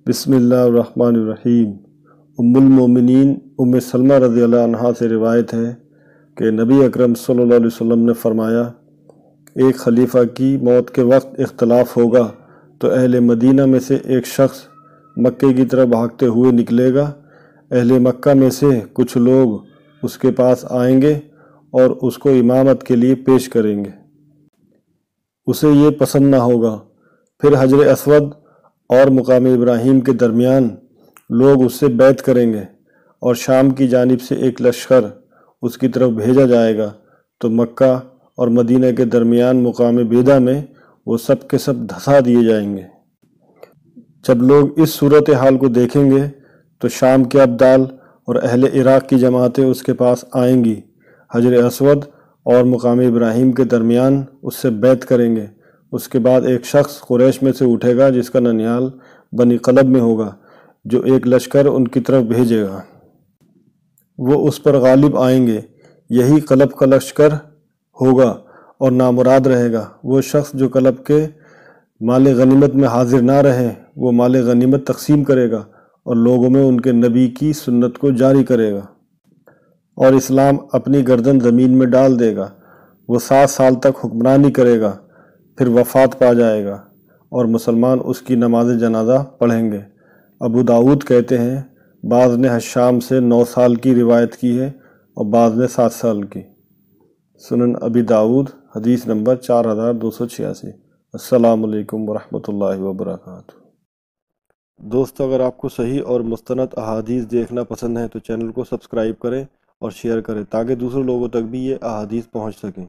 بسم اللہ الرحمن الرحیم۔ ام المومنین ام سلمہ رضی اللہ عنہا سے روایت ہے کہ نبی اکرم صلی اللہ علیہ وسلم نے فرمایا، ایک خلیفہ کی موت کے وقت اختلاف ہوگا تو اہل مدینہ میں سے ایک شخص مکے کی طرف بھاگتے ہوئے نکلے گا۔ اہل مکہ میں سے کچھ لوگ اس کے پاس آئیں گے اور اس کو امامت کے لیے پیش کریں گے۔ اسے یہ پسند نہ ہوگا، پھر حجر اسود اور مقام ابراہیم کے درمیان لوگ اس سے بیعت کریں گے، اور شام کی جانب سے ایک لشکر اس کی طرف بھیجا جائے گا تو مکہ اور مدینہ کے درمیان مقام بیدہ میں وہ سب کے سب دھسا دیے جائیں گے۔ جب لوگ اس صورتحال کو دیکھیں گے تو شام کے ابدال اور اہل عراق کی جماعتیں اس کے پاس آئیں گی، حجر اسود اور مقام ابراہیم کے درمیان اس سے بیعت کریں گے۔ اس کے بعد ایک شخص قریش میں سے اٹھے گا جس کا ننیال بنی قلب میں ہوگا، جو ایک لشکر ان کی طرف بھیجے گا۔ وہ اس پر غالب آئیں گے، یہی قلب کا لشکر ہوگا اور نامراد رہے گا وہ شخص جو قلب کے مال غنیمت میں حاضر نہ رہے۔ وہ مال غنیمت تقسیم کرے گا اور لوگوں میں ان کے نبی کی سنت کو جاری کرے گا، اور اسلام اپنی گردن زمین میں ڈال دے گا۔ وہ 7 سال تک حکمرانی کرے گا، پھر وفات پا جائے گا اور مسلمان اس کی نماز جنازہ پڑھیں گے۔ ابو داؤد کہتے ہیں، بعض نے حشام سے 9 سال کی روایت کی ہے اور بعض نے 7 سال کی۔ سنن ابی داؤد حدیث نمبر 4286۔ السلام علیکم ورحمۃ اللہ وبرکاتہ۔ دوستو، اگر آپ کو صحیح اور مستند احادیث دیکھنا پسند ہے تو چینل کو سبسکرائب کریں اور شیئر کریں تاکہ دوسرے لوگوں تک بھی یہ احادیث پہنچ سکیں۔